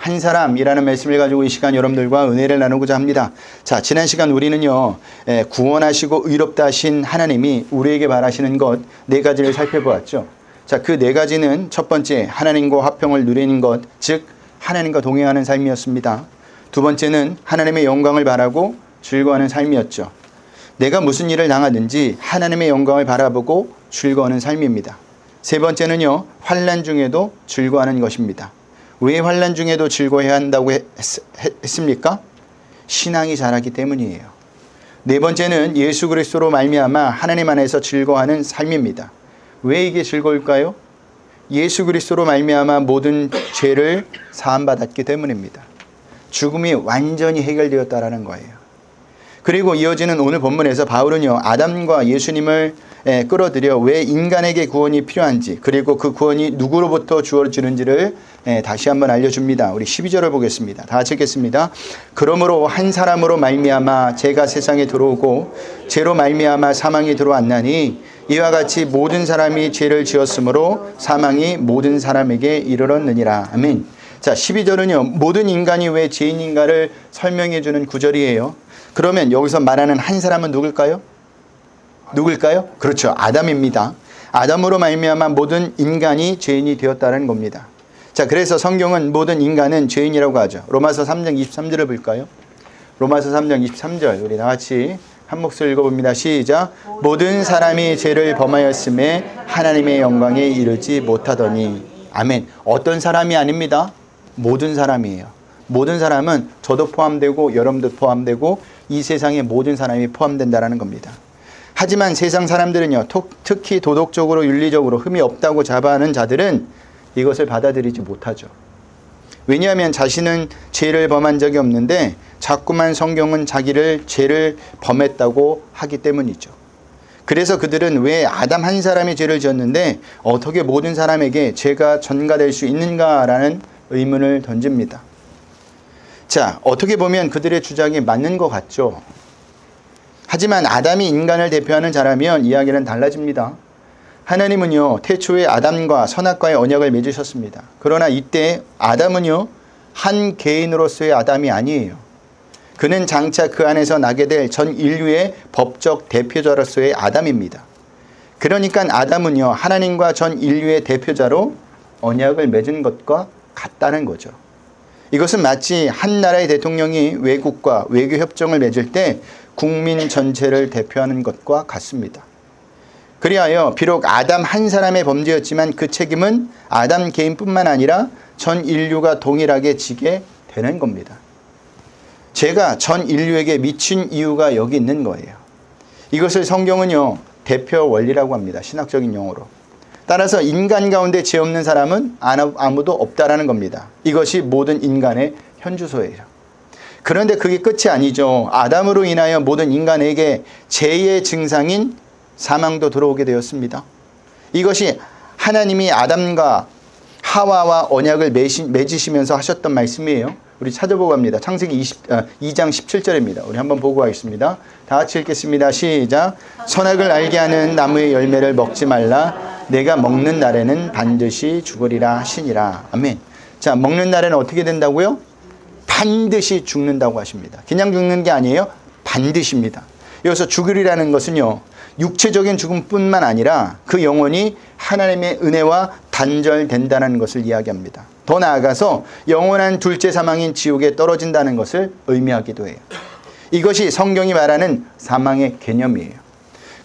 한 사람이라는 말씀을 가지고 이 시간 여러분들과 은혜를 나누고자 합니다. 자, 지난 시간 우리는요, 구원하시고 의롭다 하신 하나님이 우리에게 바라시는 것 네 가지를 살펴보았죠. 자, 그 네 가지는 첫 번째, 하나님과 화평을 누리는 것, 즉 하나님과 동행하는 삶이었습니다. 두 번째는 하나님의 영광을 바라고 즐거워하는 삶이었죠. 내가 무슨 일을 당하든지 하나님의 영광을 바라보고 즐거워하는 삶입니다. 세 번째는요, 환난 중에도 즐거워하는 것입니다. 왜 환난 중에도 즐거워해야 한다고 했습니까? 신앙이 자라기 때문이에요. 네 번째는 예수 그리스도로 말미암아 하나님 안에서 즐거워하는 삶입니다. 왜 이게 즐거울까요? 예수 그리스도로 말미암아 모든 죄를 사함받았기 때문입니다. 죽음이 완전히 해결되었다라는 거예요. 그리고 이어지는 오늘 본문에서 바울은요, 아담과 예수님을 끌어들여 왜 인간에게 구원이 필요한지, 그리고 그 구원이 누구로부터 주어지는지를 다시 한번 알려줍니다. 우리 12절을 보겠습니다. 다 같이 읽겠습니다. 그러므로 한 사람으로 말미암아 죄가 세상에 들어오고 죄로 말미암아 사망이 들어왔나니 이와 같이 모든 사람이 죄를 지었으므로 사망이 모든 사람에게 이르렀느니라. 아멘. 자, 12절은요, 모든 인간이 왜 죄인인가를 설명해 주는 구절이에요. 그러면 여기서 말하는 한 사람은 누굴까요? 누굴까요? 그렇죠. 아담입니다. 아담으로 말미암아 모든 인간이 죄인이 되었다는 겁니다. 자, 그래서 성경은 모든 인간은 죄인이라고 하죠. 로마서 3장 23절을 볼까요? 로마서 3장 23절 우리 다 같이 한 목소리 읽어봅니다. 시작. 모든 사람이 죄를 범하였음에 하나님의 영광에 이르지 못하더니. 아멘. 어떤 사람이 아닙니다. 모든 사람이에요. 모든 사람은 저도 포함되고 여러분도 포함되고 이 세상의 모든 사람이 포함된다는 겁니다. 하지만 세상 사람들은요, 특히 도덕적으로 윤리적으로 흠이 없다고 자부하는 자들은 이것을 받아들이지 못하죠. 왜냐하면 자신은 죄를 범한 적이 없는데 자꾸만 성경은 자기를 죄를 범했다고 하기 때문이죠. 그래서 그들은 왜 아담 한 사람이 죄를 지었는데 어떻게 모든 사람에게 죄가 전가될 수 있는가라는 의문을 던집니다. 자, 어떻게 보면 그들의 주장이 맞는 것 같죠. 하지만 아담이 인간을 대표하는 자라면 이야기는 달라집니다. 하나님은요, 태초에 아담과 선악과의 언약을 맺으셨습니다. 그러나 이때 아담은요, 한 개인으로서의 아담이 아니에요. 그는 장차 그 안에서 나게 될 전 인류의 법적 대표자로서의 아담입니다. 그러니까 아담은요, 하나님과 전 인류의 대표자로 언약을 맺은 것과 같다는 거죠. 이것은 마치 한 나라의 대통령이 외국과 외교 협정을 맺을 때 국민 전체를 대표하는 것과 같습니다. 그리하여 비록 아담 한 사람의 범죄였지만 그 책임은 아담 개인뿐만 아니라 전 인류가 동일하게 지게 되는 겁니다. 죄가 전 인류에게 미친 이유가 여기 있는 거예요. 이것을 성경은요, 대표 원리라고 합니다. 신학적인 용어로. 따라서 인간 가운데 죄 없는 사람은 아무도 없다라는 겁니다. 이것이 모든 인간의 현주소예요. 그런데 그게 끝이 아니죠. 아담으로 인하여 모든 인간에게 죄의 증상인 사망도 들어오게 되었습니다. 이것이 하나님이 아담과 하와와 언약을 맺으시면서 하셨던 말씀이에요. 우리 찾아보고 갑니다. 창세기 2장 17절입니다. 우리 한번 보고 가겠습니다. 다 같이 읽겠습니다. 시작. 선악을 알게 하는 나무의 열매를 먹지 말라. 내가 먹는 날에는 반드시 죽으리라 하시니라. 아멘. 자, 먹는 날에는 어떻게 된다고요? 반드시 죽는다고 하십니다. 그냥 죽는 게 아니에요. 반드시입니다. 여기서 죽으리라는 것은요, 육체적인 죽음뿐만 아니라 그 영혼이 하나님의 은혜와 단절된다는 것을 이야기합니다. 더 나아가서 영원한 둘째 사망인 지옥에 떨어진다는 것을 의미하기도 해요. 이것이 성경이 말하는 사망의 개념이에요.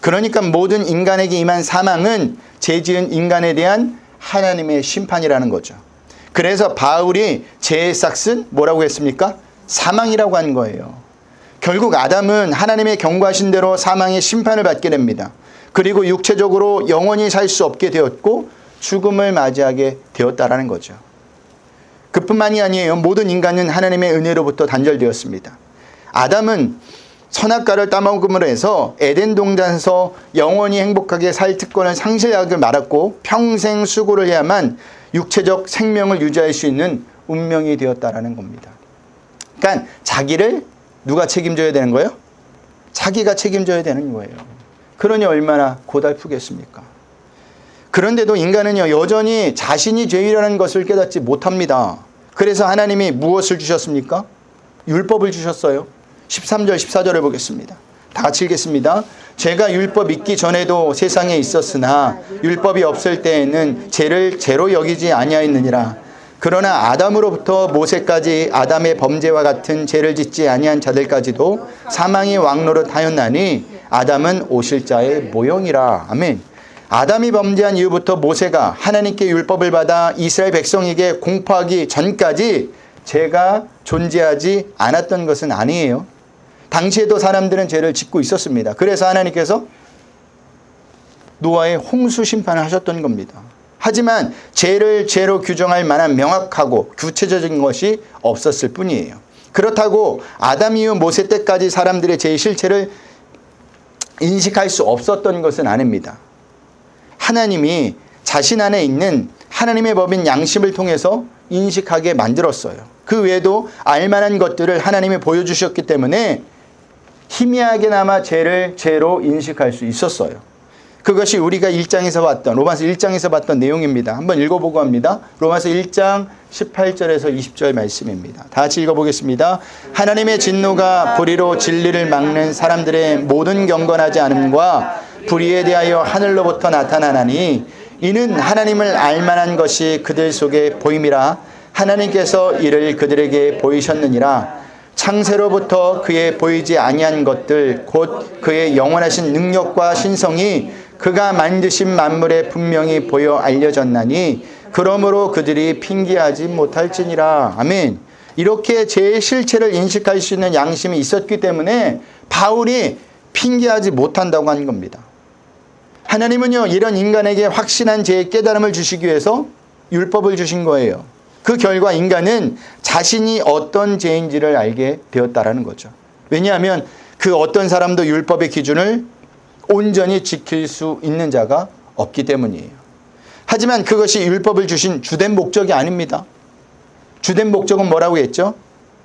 그러니까 모든 인간에게 임한 사망은 죄 지은 인간에 대한 하나님의 심판이라는 거죠. 그래서 바울이 죄의 싹은 뭐라고 했습니까? 사망이라고 한 거예요. 결국 아담은 하나님의 경고하신 대로 사망의 심판을 받게 됩니다. 그리고 육체적으로 영원히 살 수 없게 되었고 죽음을 맞이하게 되었다라는 거죠. 그뿐만이 아니에요. 모든 인간은 하나님의 은혜로부터 단절되었습니다. 아담은 선악과를 따먹음으로 해서 에덴 동산에서 영원히 행복하게 살 특권을 상실하게 말았고 평생 수고를 해야만 육체적 생명을 유지할 수 있는 운명이 되었다라는 겁니다. 그러니까 자기를 누가 책임져야 되는 거예요? 자기가 책임져야 되는 거예요. 그러니 얼마나 고달프겠습니까? 그런데도 인간은요, 여전히 자신이 죄인이라는 것을 깨닫지 못합니다. 그래서 하나님이 무엇을 주셨습니까? 율법을 주셨어요. 13절 14절을 보겠습니다. 다 같이 읽겠습니다. 죄가 율법 있기 전에도 세상에 있었으나 율법이 없을 때에는 죄를 죄로 여기지 아니하였느니라. 그러나 아담으로부터 모세까지 아담의 범죄와 같은 죄를 짓지 아니한 자들까지도 사망이 왕노릇하였나니 아담은 오실 자의 모형이라. 아멘. 아담이 범죄한 이후부터 모세가 하나님께 율법을 받아 이스라엘 백성에게 공포하기 전까지 죄가 존재하지 않았던 것은 아니에요. 당시에도 사람들은 죄를 짓고 있었습니다. 그래서 하나님께서 노아의 홍수 심판을 하셨던 겁니다. 하지만 죄를 죄로 규정할 만한 명확하고 구체적인 것이 없었을 뿐이에요. 그렇다고 아담 이후 모세 때까지 사람들의 죄의 실체를 인식할 수 없었던 것은 아닙니다. 하나님이 자신 안에 있는 하나님의 법인 양심을 통해서 인식하게 만들었어요. 그 외에도 알만한 것들을 하나님이 보여주셨기 때문에 희미하게나마 죄를 죄로 인식할 수 있었어요. 그것이 우리가 1장에서 봤던, 로마서 1장에서 봤던 내용입니다. 한번 읽어보고 합니다. 로마서 1장 18절에서 20절 말씀입니다. 다 같이 읽어보겠습니다. 하나님의 진노가 불의로 진리를 막는 사람들의 모든 경건하지 않음과 불의에 대하여 하늘로부터 나타나나니 이는 하나님을 알만한 것이 그들 속에 보임이라. 하나님께서 이를 그들에게 보이셨느니라. 창세로부터 그의 보이지 아니한 것들 곧 그의 영원하신 능력과 신성이 그가 만드신 만물에 분명히 보여 알려졌나니 그러므로 그들이 핑계하지 못할지니라. 아멘. 이렇게 죄의 실체를 인식할 수 있는 양심이 있었기 때문에 바울이 핑계하지 못한다고 하는 겁니다. 하나님은요, 이런 인간에게 확신한 죄의 깨달음을 주시기 위해서 율법을 주신 거예요. 그 결과 인간은 자신이 어떤 죄인지를 알게 되었다라는 거죠. 왜냐하면 그 어떤 사람도 율법의 기준을 온전히 지킬 수 있는 자가 없기 때문이에요. 하지만 그것이 율법을 주신 주된 목적이 아닙니다. 주된 목적은 뭐라고 했죠?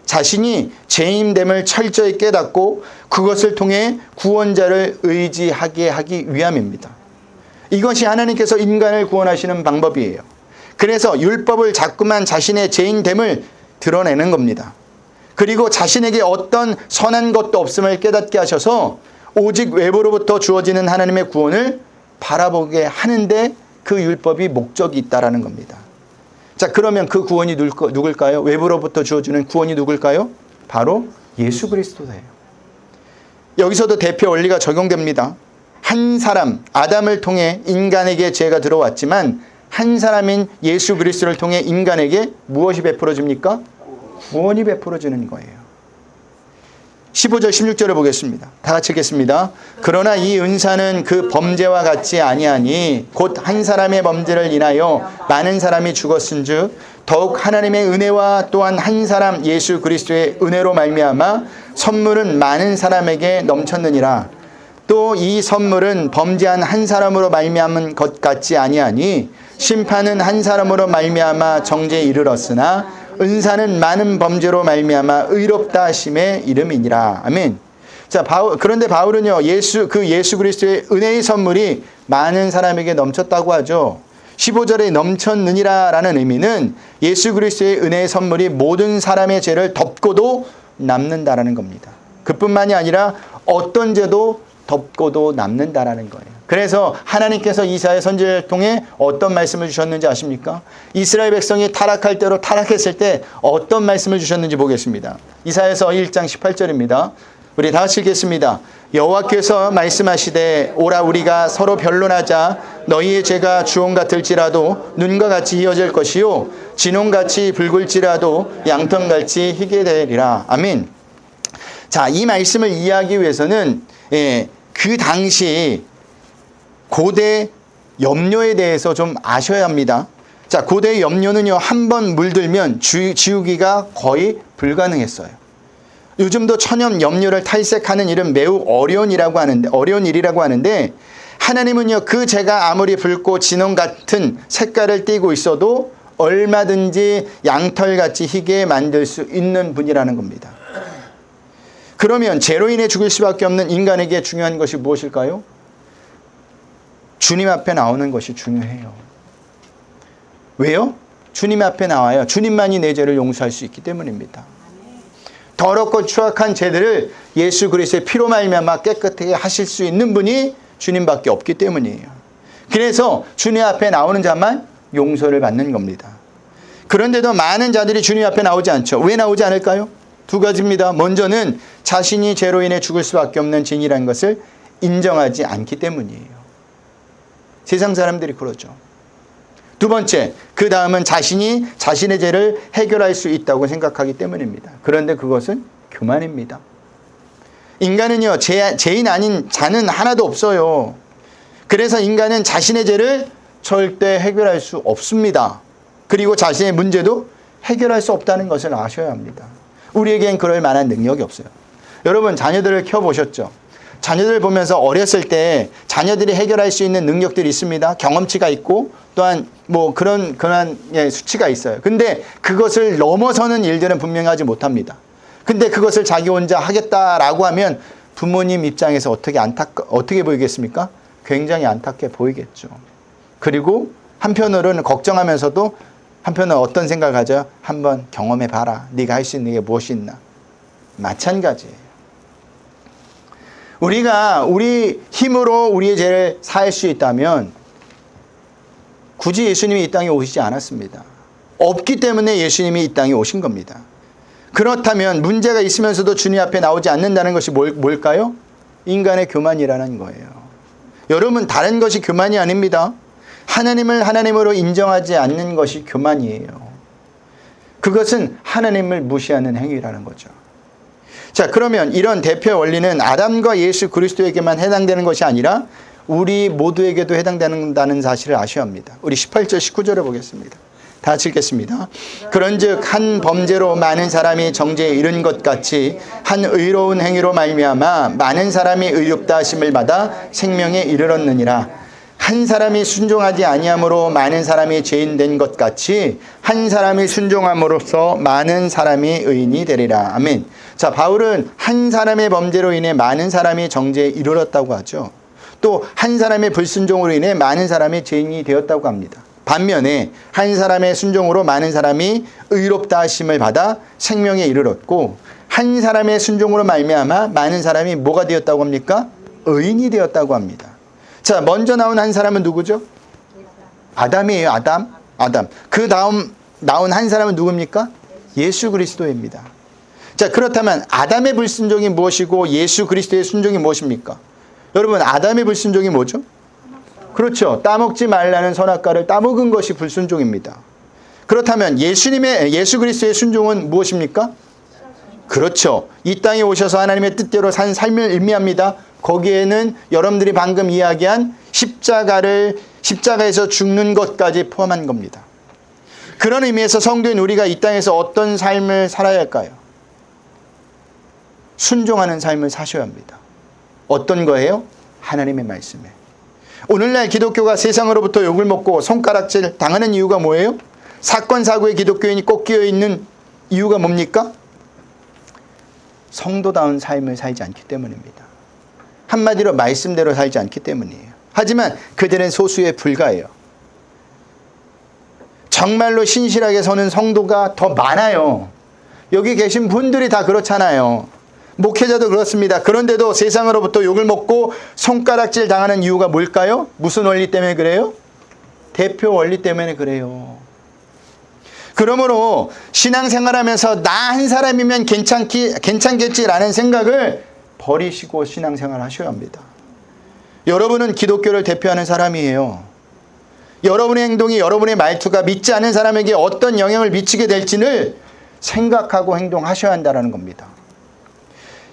자신이 죄인됨을 철저히 깨닫고 그것을 통해 구원자를 의지하게 하기 위함입니다. 이것이 하나님께서 인간을 구원하시는 방법이에요. 그래서 율법을 자꾸만 자신의 죄인됨을 드러내는 겁니다. 그리고 자신에게 어떤 선한 것도 없음을 깨닫게 하셔서 오직 외부로부터 주어지는 하나님의 구원을 바라보게 하는데 그 율법이 목적이 있다라는 겁니다. 자, 그러면 그 구원이 누굴까요? 외부로부터 주어지는 구원이 누굴까요? 바로 예수 그리스도예요. 여기서도 대표 원리가 적용됩니다. 한 사람, 아담을 통해 인간에게 죄가 들어왔지만 한 사람인 예수 그리스도를 통해 인간에게 무엇이 베풀어집니까? 구원이 베풀어지는 거예요. 15절 16절을 보겠습니다. 다 같이 읽겠습니다. 그러나 이 은사는 그 범죄와 같지 아니하니 곧 한 사람의 범죄를 인하여 많은 사람이 죽었은즉 더욱 하나님의 은혜와 또한 한 사람 예수 그리스도의 은혜로 말미암아 선물은 많은 사람에게 넘쳤느니라. 또 이 선물은 범죄한 한 사람으로 말미암은 것 같지 아니하니 심판은 한 사람으로 말미암아 정죄에 이르렀으나 은사는 많은 범죄로 말미암아 의롭다 하심의 이름이니라. 아멘. 자, 그런데 바울은요, 예수 그리스도의 은혜의 선물이 많은 사람에게 넘쳤다고 하죠. 15절에 넘쳤느니라 라는 의미는 예수 그리스도의 은혜의 선물이 모든 사람의 죄를 덮고도 남는다라는 겁니다. 그뿐만이 아니라 어떤 죄도 덮고도 남는다라는 거예요. 그래서 하나님께서 이사야 선지자를 통해 어떤 말씀을 주셨는지 아십니까? 이스라엘 백성이 타락할 대로 타락했을 때 어떤 말씀을 주셨는지 보겠습니다. 이사야서 1장 18절입니다. 우리 다 같이 읽겠습니다. 여호와께서 말씀하시되 오라 우리가 서로 변론하자. 너희의 죄가 주홍 같을지라도 눈과 같이 희어질 것이요 진홍같이 붉을지라도 양털같이 희게 되리라. 아멘. 자, 이 말씀을 이해하기 위해서는 그 당시 고대 염료에 대해서 좀 아셔야 합니다. 자, 고대 염료는요, 한 번 물들면 지우기가 거의 불가능했어요. 요즘도 천연 염료를 탈색하는 일은 매우 어려운 일이라고 하는데 하나님은요, 그 죄가 아무리 붉고 진홍 같은 색깔을 띠고 있어도 얼마든지 양털같이 희게 만들 수 있는 분이라는 겁니다. 그러면 죄로 인해 죽을 수밖에 없는 인간에게 중요한 것이 무엇일까요? 주님 앞에 나오는 것이 중요해요. 왜요? 주님 앞에 나와요. 주님만이 내 죄를 용서할 수 있기 때문입니다. 더럽고 추악한 죄들을 예수 그리스도의 피로 말미암아 깨끗하게 하실 수 있는 분이 주님밖에 없기 때문이에요. 그래서 주님 앞에 나오는 자만 용서를 받는 겁니다. 그런데도 많은 자들이 주님 앞에 나오지 않죠. 왜 나오지 않을까요? 두 가지입니다. 먼저는 자신이 죄로 인해 죽을 수밖에 없는 죄인이라는 것을 인정하지 않기 때문이에요. 세상 사람들이 그러죠. 두 번째, 그 다음은 자신이 자신의 죄를 해결할 수 있다고 생각하기 때문입니다. 그런데 그것은 교만입니다. 인간은요, 죄인 아닌 자는 하나도 없어요. 그래서 인간은 자신의 죄를 절대 해결할 수 없습니다. 그리고 자신의 문제도 해결할 수 없다는 것을 아셔야 합니다. 우리에겐 그럴 만한 능력이 없어요. 여러분, 자녀들을 키워보셨죠? 자녀들 보면서 어렸을 때 자녀들이 해결할 수 있는 능력들이 있습니다. 경험치가 있고 또한 뭐 그런 수치가 있어요. 근데 그것을 넘어서는 일들은 분명히 하지 못합니다. 근데 그것을 자기 혼자 하겠다라고 하면 부모님 입장에서 어떻게 보이겠습니까? 굉장히 안타깝게 보이겠죠. 그리고 한편으로는 걱정하면서도 한편으로는 어떤 생각을 가져요? 한번 경험해 봐라. 네가 할 수 있는 게 무엇이 있나? 마찬가지예요. 우리가 우리 힘으로 우리의 죄를 사할 수 있다면 굳이 예수님이 이 땅에 오시지 않았습니다. 없기 때문에 예수님이 이 땅에 오신 겁니다. 그렇다면 문제가 있으면서도 주님 앞에 나오지 않는다는 것이 뭘까요? 인간의 교만이라는 거예요. 여러분, 다른 것이 교만이 아닙니다. 하나님을 하나님으로 인정하지 않는 것이 교만이에요. 그것은 하나님을 무시하는 행위라는 거죠. 자, 그러면 이런 대표 원리는 아담과 예수 그리스도에게만 해당되는 것이 아니라 우리 모두에게도 해당된다는 사실을 아셔야 합니다. 우리 18절 19절을 보겠습니다. 다 같이 읽겠습니다. 그런즉 한 범죄로 많은 사람이 정죄에 이른 것 같이 한 의로운 행위로 말미암아 많은 사람이 의롭다 하심을 받아 생명에 이르렀느니라. 한 사람이 순종하지 아니함으로 많은 사람이 죄인 된 것 같이 한 사람이 순종함으로써 많은 사람이 의인이 되리라. 아멘. 자, 바울은 한 사람의 범죄로 인해 많은 사람이 정죄에 이르렀다고 하죠. 또 한 사람의 불순종으로 인해 많은 사람이 죄인이 되었다고 합니다. 반면에 한 사람의 순종으로 많은 사람이 의롭다 하심을 받아 생명에 이르렀고 한 사람의 순종으로 말미암아 많은 사람이 뭐가 되었다고 합니까? 의인이 되었다고 합니다. 자, 먼저 나온 한 사람은 누구죠? 아담이에요. 아담. 그 다음 나온 한 사람은 누굽니까? 예수 그리스도입니다. 자, 그렇다면 아담의 불순종이 무엇이고 예수 그리스도의 순종이 무엇입니까? 여러분, 아담의 불순종이 뭐죠? 그렇죠. 따먹지 말라는 선악과를 따먹은 것이 불순종입니다. 그렇다면 예수 그리스도의 순종은 무엇입니까? 그렇죠. 이 땅에 오셔서 하나님의 뜻대로 산 삶을 의미합니다. 거기에는 여러분들이 방금 이야기한 십자가에서 죽는 것까지 포함한 겁니다. 그런 의미에서 성도인 우리가 이 땅에서 어떤 삶을 살아야 할까요? 순종하는 삶을 사셔야 합니다. 어떤 거예요? 하나님의 말씀에. 오늘날 기독교가 세상으로부터 욕을 먹고 손가락질 당하는 이유가 뭐예요? 사건 사고에 기독교인이 꼭 끼어 있는 이유가 뭡니까? 성도다운 삶을 살지 않기 때문입니다. 한마디로 말씀대로 살지 않기 때문이에요. 하지만 그들은 소수에 불과해요. 정말로 신실하게 서는 성도가 더 많아요. 여기 계신 분들이 다 그렇잖아요. 목회자도 그렇습니다. 그런데도 세상으로부터 욕을 먹고 손가락질 당하는 이유가 뭘까요? 무슨 원리 때문에 그래요? 대표 원리 때문에 그래요. 그러므로 신앙생활하면서 나 한 사람이면 괜찮겠지라는 생각을 버리시고 신앙생활 하셔야 합니다. 여러분은 기독교를 대표하는 사람이에요. 여러분의 행동이, 여러분의 말투가 믿지 않은 사람에게 어떤 영향을 미치게 될지를 생각하고 행동하셔야 한다는 겁니다.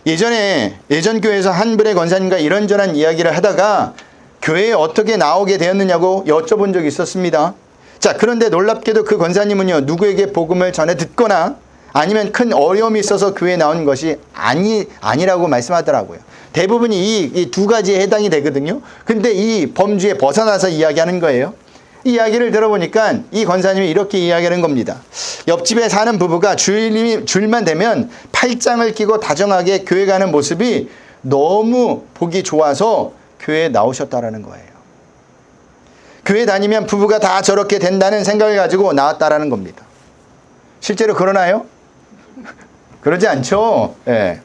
예전 교회에서 한 분의 권사님과 이런저런 이야기를 하다가 교회에 어떻게 나오게 되었느냐고 여쭤본 적이 있었습니다. 자, 그런데 놀랍게도 그 권사님은요, 누구에게 복음을 전해 듣거나 아니면 큰 어려움이 있어서 교회에 나온 것이 아니라고 말씀하더라고요. 대부분이 이 두 가지에 해당이 되거든요. 근데 이 범주에 벗어나서 이야기하는 거예요. 이 이야기를 들어보니까 이 권사님이 이렇게 이야기하는 겁니다. 옆집에 사는 부부가 주일만 되면 팔짱을 끼고 다정하게 교회 가는 모습이 너무 보기 좋아서 교회에 나오셨다라는 거예요. 교회 다니면 부부가 다 저렇게 된다는 생각을 가지고 나왔다라는 겁니다. 실제로 그러나요? 그러지 않죠. 예.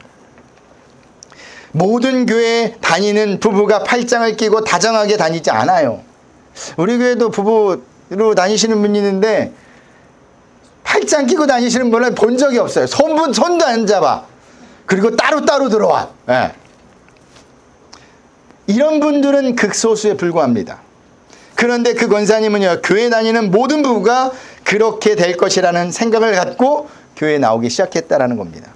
모든 교회에 다니는 부부가 팔짱을 끼고 다정하게 다니지 않아요. 우리 교회도 부부로 다니시는 분이 있는데 팔짱 끼고 다니시는 분을 본 적이 없어요. 손도 안 잡아. 그리고 따로따로 들어와. 예. 이런 분들은 극소수에 불과합니다. 그런데 그 권사님은요, 교회 다니는 모든 부부가 그렇게 될 것이라는 생각을 갖고 교회에 나오기 시작했다라는 겁니다.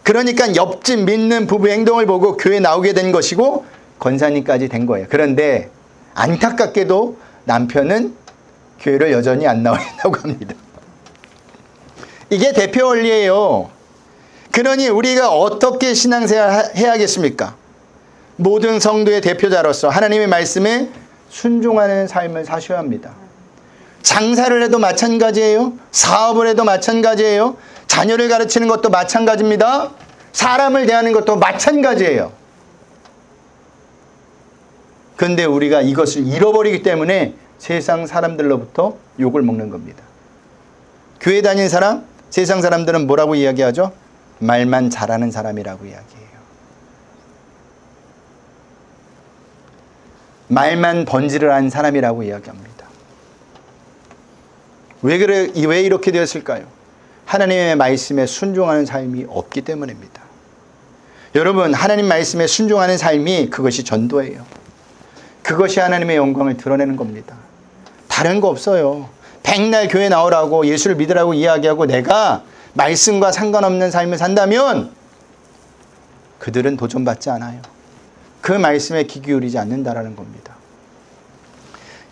그러니까 옆집 믿는 부부 행동을 보고 교회에 나오게 된 것이고 권사님까지 된 거예요. 그런데 안타깝게도 남편은 교회를 여전히 안 나오려고 합니다. 이게 대표 원리예요. 그러니 우리가 어떻게 신앙생활 해야겠습니까? 모든 성도의 대표자로서 하나님의 말씀에 순종하는 삶을 사셔야 합니다. 장사를 해도 마찬가지예요. 사업을 해도 마찬가지예요. 자녀를 가르치는 것도 마찬가지입니다. 사람을 대하는 것도 마찬가지예요. 그런데 우리가 이것을 잃어버리기 때문에 세상 사람들로부터 욕을 먹는 겁니다. 교회 다니는 사람, 세상 사람들은 뭐라고 이야기하죠? 말만 잘하는 사람이라고 이야기해요. 말만 번지르한 사람이라고 이야기합니다. 왜 이렇게 되었을까요? 하나님의 말씀에 순종하는 삶이 없기 때문입니다. 여러분, 하나님 말씀에 순종하는 삶이 그것이 전도예요. 그것이 하나님의 영광을 드러내는 겁니다. 다른 거 없어요. 백날 교회 나오라고 예수를 믿으라고 이야기하고 내가 말씀과 상관없는 삶을 산다면 그들은 도전받지 않아요. 그 말씀에 귀 기울이지 않는다라는 겁니다.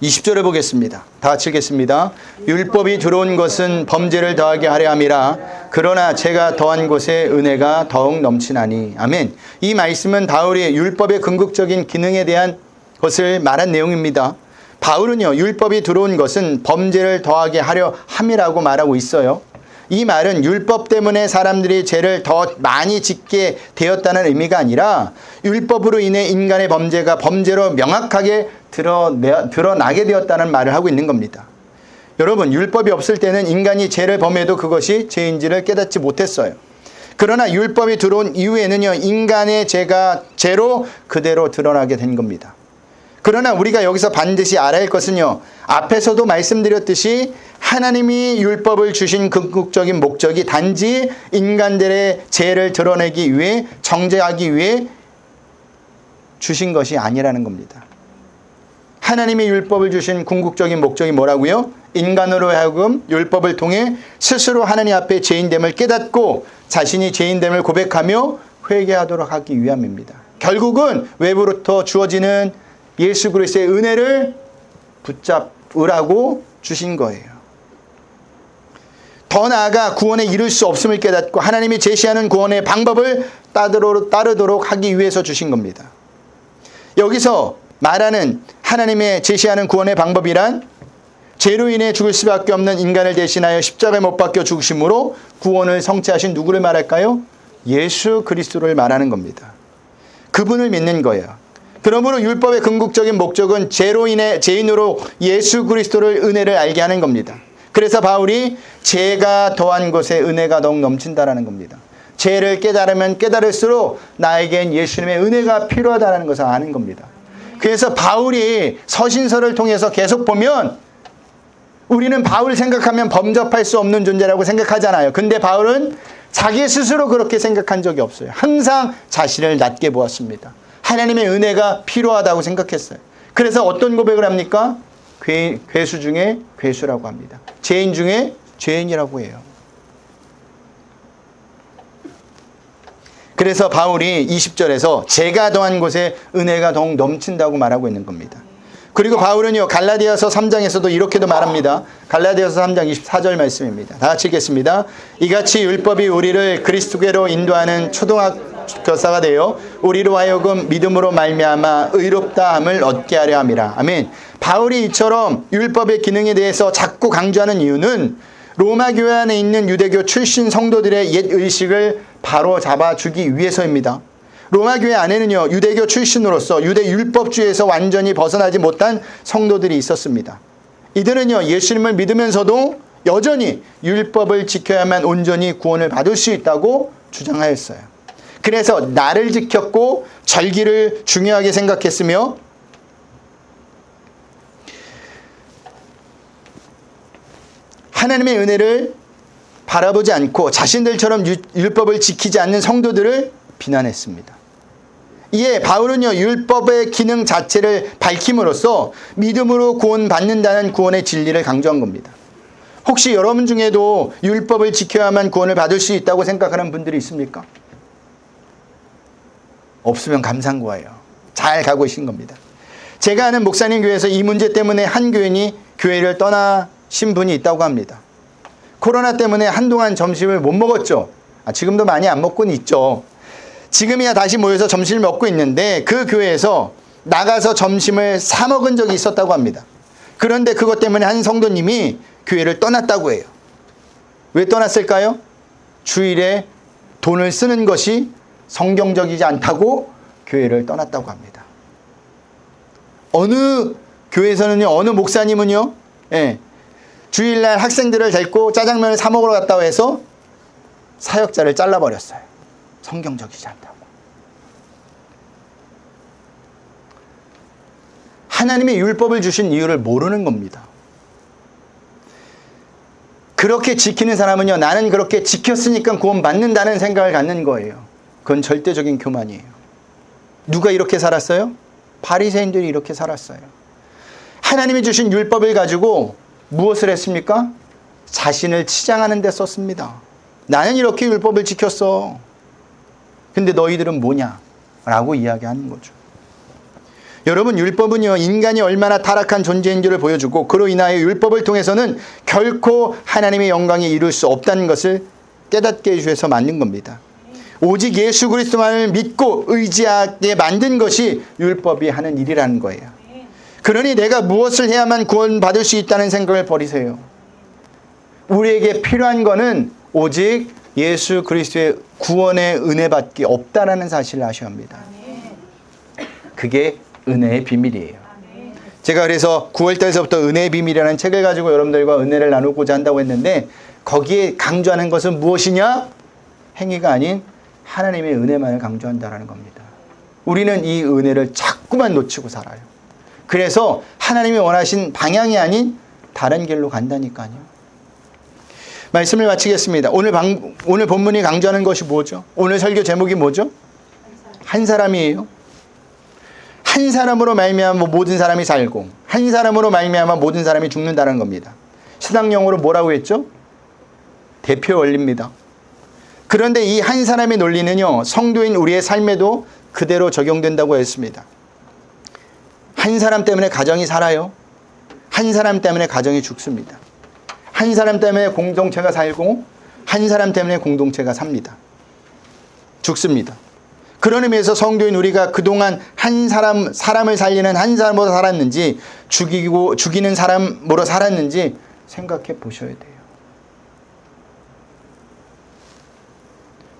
20절에 보겠습니다. 다 같이 읽겠습니다. 율법이 들어온 것은 범죄를 더하게 하려 함이라. 그러나 제가 더한 곳에 은혜가 더욱 넘치나니. 아멘. 이 말씀은 바울이 율법의 궁극적인 기능에 대한 것을 말한 내용입니다. 바울은요, 율법이 들어온 것은 범죄를 더하게 하려 함이라고 말하고 있어요. 이 말은 율법 때문에 사람들이 죄를 더 많이 짓게 되었다는 의미가 아니라 율법으로 인해 인간의 범죄가 범죄로 명확하게 드러나게 되었다는 말을 하고 있는 겁니다. 여러분, 율법이 없을 때는 인간이 죄를 범해도 그것이 죄인지를 깨닫지 못했어요. 그러나 율법이 들어온 이후에는요, 인간의 죄가 죄로 그대로 드러나게 된 겁니다. 그러나 우리가 여기서 반드시 알아야 할 것은요, 앞에서도 말씀드렸듯이 하나님이 율법을 주신 궁극적인 목적이 단지 인간들의 죄를 드러내기 위해, 정죄하기 위해 주신 것이 아니라는 겁니다. 하나님이 율법을 주신 궁극적인 목적이 뭐라고요? 인간으로 하여금 율법을 통해 스스로 하나님 앞에 죄인됨을 깨닫고 자신이 죄인됨을 고백하며 회개하도록 하기 위함입니다. 결국은 외부로부터 주어지는 예수 그리스도의 은혜를 붙잡으라고 주신 거예요. 더 나아가 구원에 이룰 수 없음을 깨닫고 하나님이 제시하는 구원의 방법을 따르도록 하기 위해서 주신 겁니다. 여기서 말하는 하나님의 제시하는 구원의 방법이란 죄로 인해 죽을 수밖에 없는 인간을 대신하여 십자가에 못 박혀 죽으심으로 구원을 성취하신 누구를 말할까요? 예수 그리스도를 말하는 겁니다. 그분을 믿는 거예요. 그러므로 율법의 궁극적인 목적은 죄로 인해 죄인으로 예수 그리스도를 은혜를 알게 하는 겁니다. 그래서 바울이 죄가 더한 곳에 은혜가 더욱 넘친다라는 겁니다. 죄를 깨달으면 깨달을수록 나에겐 예수님의 은혜가 필요하다는 것을 아는 겁니다. 그래서 바울이 서신서를 통해서 계속 보면 우리는 바울 생각하면 범접할 수 없는 존재라고 생각하잖아요. 근데 바울은 자기 스스로 그렇게 생각한 적이 없어요. 항상 자신을 낮게 보았습니다. 하나님의 은혜가 필요하다고 생각했어요. 그래서 어떤 고백을 합니까? 괴수 중에 괴수라고 합니다. 죄인 중에 죄인이라고 해요. 그래서 바울이 20절에서 죄가 더한 곳에 은혜가 더욱 넘친다고 말하고 있는 겁니다. 그리고 바울은요, 갈라디아서 3장에서도 이렇게도 말합니다. 갈라디아서 3장 24절 말씀입니다. 다 같이 읽겠습니다. 이같이 율법이 우리를 그리스도께로 인도하는 초등교사가 되어 우리로 하여금 믿음으로 말미암아 의롭다함을 얻게 하려 함이라. 아멘. 바울이 이처럼 율법의 기능에 대해서 자꾸 강조하는 이유는 로마 교회 안에 있는 유대교 출신 성도들의 옛 의식을 바로 잡아주기 위해서입니다. 로마 교회 안에는요, 유대교 출신으로서 유대 율법주의에서 완전히 벗어나지 못한 성도들이 있었습니다. 이들은요, 예수님을 믿으면서도 여전히 율법을 지켜야만 온전히 구원을 받을 수 있다고 주장하였어요. 그래서 날을 지켰고 절기를 중요하게 생각했으며 하나님의 은혜를 바라보지 않고 자신들처럼 율법을 지키지 않는 성도들을 비난했습니다. 이에 바울은요, 율법의 기능 자체를 밝힘으로써 믿음으로 구원받는다는 구원의 진리를 강조한 겁니다. 혹시 여러분 중에도 율법을 지켜야만 구원을 받을 수 있다고 생각하는 분들이 있습니까? 없으면 감사한 잘 가고 계신 겁니다. 제가 아는 목사님 교회에서 이 문제 때문에 한 교인이 교회를 떠나신 분이 있다고 합니다. 코로나 때문에 한동안 점심을 못 먹었죠. 지금도 많이 안 먹고는 있죠. 지금이야 다시 모여서 점심을 먹고 있는데 그 교회에서 나가서 점심을 사 먹은 적이 있었다고 합니다. 그런데 그것 때문에 한 성도님이 교회를 떠났다고 해요. 왜 떠났을까요? 주일에 돈을 쓰는 것이 성경적이지 않다고 교회를 떠났다고 합니다. 어느 교회에서는요, 어느 목사님은요, 주일날 학생들을 데리고 짜장면을 사 먹으러 갔다고 해서 사역자를 잘라버렸어요. 성경적이지 않다고. 하나님의 율법을 주신 이유를 모르는 겁니다. 그렇게 지키는 사람은요, 나는 그렇게 지켰으니까 구원받는다는 생각을 갖는 거예요. 그건 절대적인 교만이에요. 누가 이렇게 살았어요? 바리새인들이 이렇게 살았어요. 하나님이 주신 율법을 가지고 무엇을 했습니까? 자신을 치장하는 데 썼습니다. 나는 이렇게 율법을 지켰어. 근데 너희들은 뭐냐? 라고 이야기하는 거죠. 여러분, 율법은요, 인간이 얼마나 타락한 존재인지를 보여주고 그로 인하여 율법을 통해서는 결코 하나님의 영광에 이룰 수 없다는 것을 깨닫게 해주셔서 만든 겁니다. 오직 예수 그리스도만을 믿고 의지하게 만든 것이 율법이 하는 일이라는 거예요. 그러니 내가 무엇을 해야만 구원받을 수 있다는 생각을 버리세요. 우리에게 필요한 거는 오직 예수 그리스도의 구원의 은혜밖에 없다라는 사실을 아셔야 합니다. 그게 은혜의 비밀이에요. 제가 그래서 9월달에서부터 은혜의 비밀이라는 책을 가지고 여러분들과 은혜를 나누고자 한다고 했는데 거기에 강조하는 것은 무엇이냐? 행위가 아닌 하나님의 은혜만을 강조한다라는 겁니다. 우리는 이 은혜를 자꾸만 놓치고 살아요. 그래서 하나님이 원하신 방향이 아닌 다른 길로 간다니까요. 말씀을 마치겠습니다. 오늘 본문이 강조하는 것이 뭐죠? 오늘 설교 제목이 뭐죠? 한 사람이에요. 한 사람으로 말미암아 모든 사람이 살고 한 사람으로 말미암아 모든 사람이 죽는다는 겁니다. 신학용어로 뭐라고 했죠? 대표 원리입니다. 그런데 이 한 사람의 논리는요, 성도인 우리의 삶에도 그대로 적용된다고 했습니다. 한 사람 때문에 가정이 살아요. 한 사람 때문에 가정이 죽습니다. 한 사람 때문에 공동체가 살고 한 사람 때문에 공동체가 삽니다. 죽습니다. 그런 의미에서 성도인 우리가 그동안 사람을 살리는 한 사람으로 살았는지 죽이는 사람으로 살았는지 생각해 보셔야 돼요.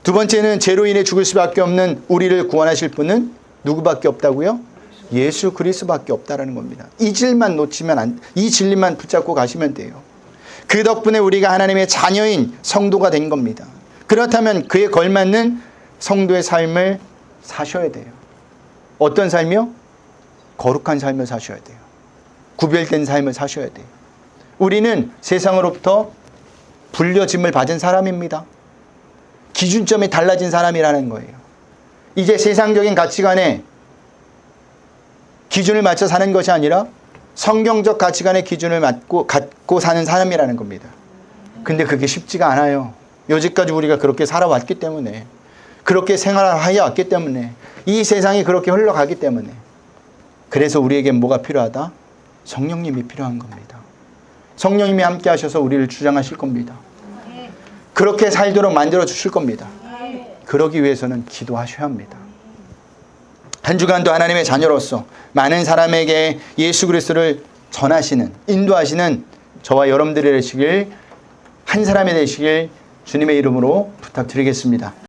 두 번째는 죄로 인해 죽을 수밖에 없는 우리를 구원하실 분은 누구밖에 없다고요? 예수 그리스도밖에 없다라는 겁니다. 이 진리만 놓치면 이 진리만 붙잡고 가시면 돼요. 그 덕분에 우리가 하나님의 자녀인 성도가 된 겁니다. 그렇다면 그에 걸맞는 성도의 삶을 사셔야 돼요. 어떤 삶이요? 거룩한 삶을 사셔야 돼요. 구별된 삶을 사셔야 돼요. 우리는 세상으로부터 불려짐을 받은 사람입니다. 기준점이 달라진 사람이라는 거예요. 이제 세상적인 가치관에 기준을 맞춰 사는 것이 아니라 성경적 가치관의 기준을 갖고 사는 사람이라는 겁니다. 근데 그게 쉽지가 않아요. 여지까지 우리가 그렇게 살아왔기 때문에, 그렇게 생활하여 왔기 때문에, 이 세상이 그렇게 흘러가기 때문에. 그래서 우리에게 뭐가 필요하다? 성령님이 필요한 겁니다. 성령님이 함께 하셔서 우리를 주장하실 겁니다. 그렇게 살도록 만들어 주실 겁니다. 그러기 위해서는 기도하셔야 합니다. 한 주간도 하나님의 자녀로서 많은 사람에게 예수 그리스도를 전하시는, 인도하시는 저와 여러분들이 되시길, 한 사람이 되시길 주님의 이름으로 부탁드리겠습니다.